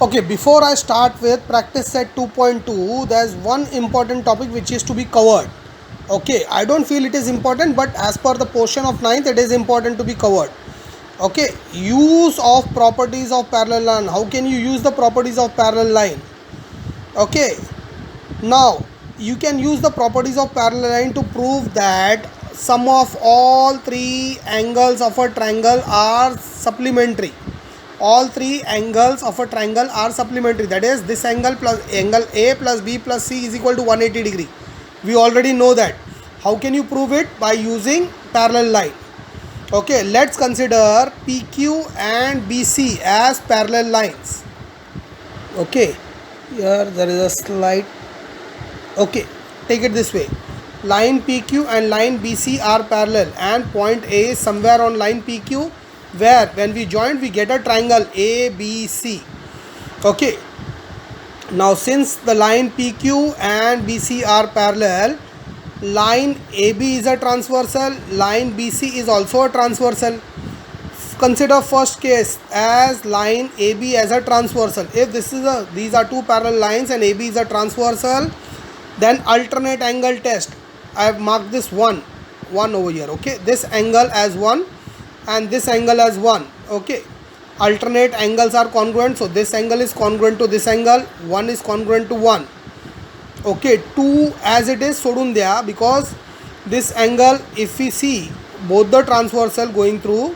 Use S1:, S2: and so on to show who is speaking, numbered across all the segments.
S1: Okay, before I start with practice set 2.2, there's one important topic which is to be covered. Okay, I don't feel it is important, but as per the portion of ninth, it is important to be covered. Okay, use of properties of parallel line. How can you use the properties of parallel line? Okay, now you can use the properties of parallel line to prove that sum of all three angles of a triangle are supplementary. All three angles of a triangle are supplementary. That is, this angle plus angle A plus B plus C is equal to 180 degree. We already know that. How can you prove it? By using parallel line. Okay, let's consider PQ and BC as parallel lines. Okay, here there is a slide. Okay, take it this way. Line PQ and line BC are parallel, and point A is somewhere on line PQ, where when we join we get a triangle ABC. Okay, now since the line PQ and BC are parallel, line AB is a transversal, line BC is also a transversal. Consider first case as line AB as a transversal. If these are two parallel lines and AB is a transversal, then alternate angle test. I have marked this one over here. Okay, this angle as 1 and this angle as 1. Okay, alternate angles are congruent, so this angle is congruent to this angle, 1 is congruent to 1. Okay, 2 as it is sodun dya, because this angle, if we see both the transversal going through,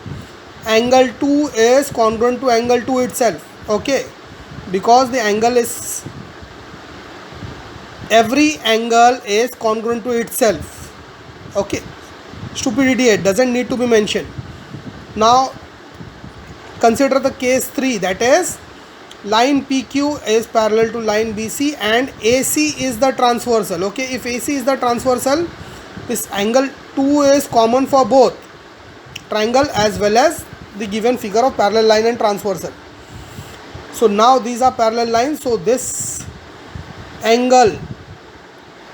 S1: angle 2 is congruent to angle 2 itself. Okay, because the angle is, every angle is congruent to itself. Okay, stupidity, it doesn't need to be mentioned. Now consider the case 3, that is line PQ is parallel to line BC and AC is the transversal. Okay, if AC is the transversal, this angle 2 is common for both triangle as well as the given figure of parallel line and transversal. So now these are parallel lines, so this angle,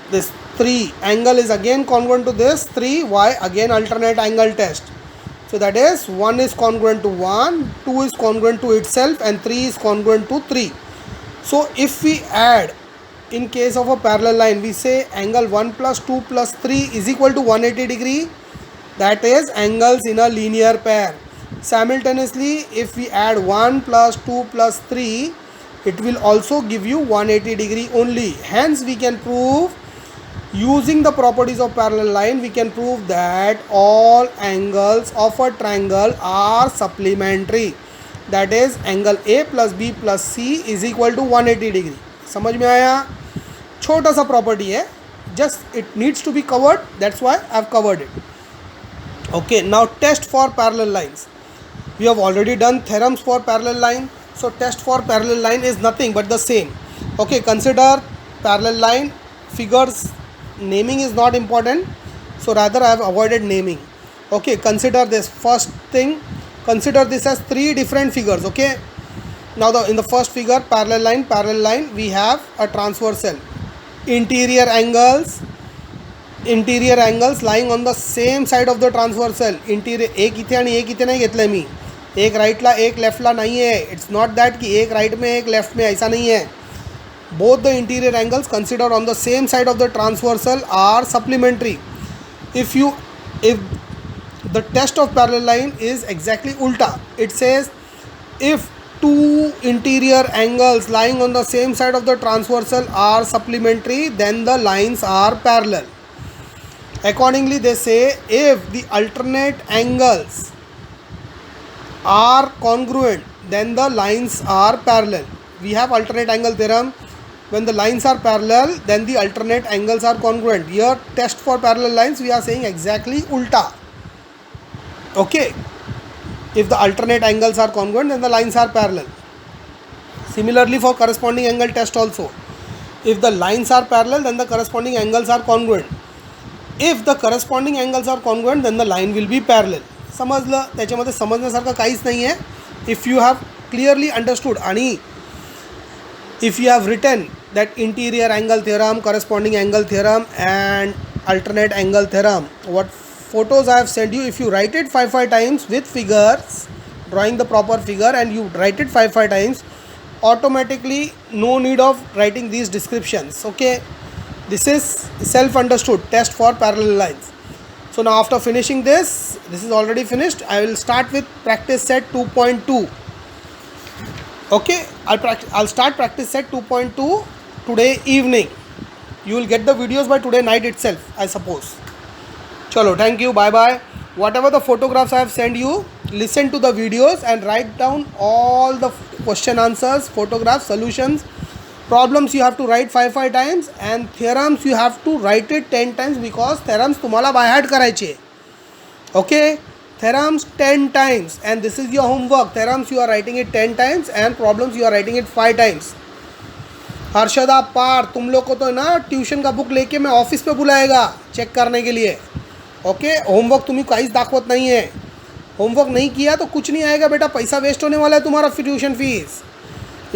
S1: this 3 angle is again congruent to this 3. Why? Again alternate angle test. So that is 1 is congruent to 1, 2 is congruent to itself, and 3 is congruent to 3. So if we add, in case of a parallel line, we say angle 1 plus 2 plus 3 is equal to 180 degree. That is angles in a linear pair. Simultaneously, if we add 1 plus 2 plus 3, it will also give you 180 degree only. Hence we can prove, using the properties of parallel line, we can prove that all angles of a triangle are supplementary. That is, angle A plus B plus C is equal to 180 degree. समझ में आया? छोटा सा property है, just it needs to be covered, that's why I have covered it. Okay, now test for parallel lines. We have already done theorems for parallel line, so test for parallel line is nothing but the same. Okay, consider parallel line figures. Naming is not important, so rather I have avoided naming. Okay, consider this first thing, consider this as 3 different figures. Okay, now in the first figure, parallel line, we have a transversal, interior angles lying on the same side of the transversal. Interior एक इथे आणि एक इथे नाही घेतलं मी, एक राईटला एक लेफ्टला नहीं है. इट्स नॉट दैट कि एक राइट में एक लेफ्ट में, ऐसा नहीं है. Both the interior angles considered on the same side of the transversal are supplementary. If the test of parallel line is exactly ulta, it says if two interior angles lying on the same side of the transversal are supplementary, then the lines are parallel. Accordingly, they say if the alternate angles are congruent, then the lines are parallel. We have alternate angle theorem. When the lines are parallel, then the alternate angles are congruent. Here, test for parallel lines, we are saying exactly ulta. Okay, if the alternate angles are congruent, then the lines are parallel. Similarly, for corresponding angle test also, if the lines are parallel, then the corresponding angles are congruent. If the corresponding angles are congruent, then the line will be parallel. समजलं, त्याच्यामध्ये समजण्यासारखं काहीच नाही आहे. If you have clearly understood आणि if you have written that interior angle theorem, corresponding angle theorem and alternate angle theorem, what photos I have sent you, if you write it 5 times with figures, drawing the proper figure, and you write it 5 times, automatically no need of writing these descriptions. Okay, this is self understood test for parallel lines. So now after finishing this is already finished. I will start with practice set 2.2. okay, I'll start practice set 2.2 today evening. You will get the videos by today night itself, I suppose. Chalo, thank you, bye bye. Whatever the photographs I have sent you, listen to the videos and write down all the question answers, photographs, solutions. Problems you have to write 5 times and theorems you have to write it 10 times because theorems तुम्हाला by heart करायचे. Okay, theorems 10 times and this is your homework. Theorems you are writing it 10 times and problems you are writing it 5 times. Harshada पार, तुम लोग को तो ना tuition का book लेके मैं ऑफिस पे बुलाएगा चेक करने के लिए. ओके, होमवर्क तुम्हें काहीच दाखवत नहीं है. होमवर्क नहीं किया तो कुछ नहीं आएगा बेटा, पैसा वेस्ट होने वाला है तुम्हारा ट्यूशन फीस.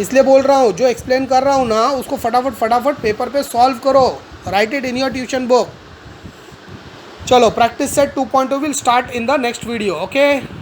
S1: इसलिए बोल रहा हूँ, जो एक्सप्लेन कर रहा हूँ ना उसको फटाफट पेपर पे सॉल्व करो. Write it in your tuition book. चलो, practice set 2.2 will start in the next video. Okay.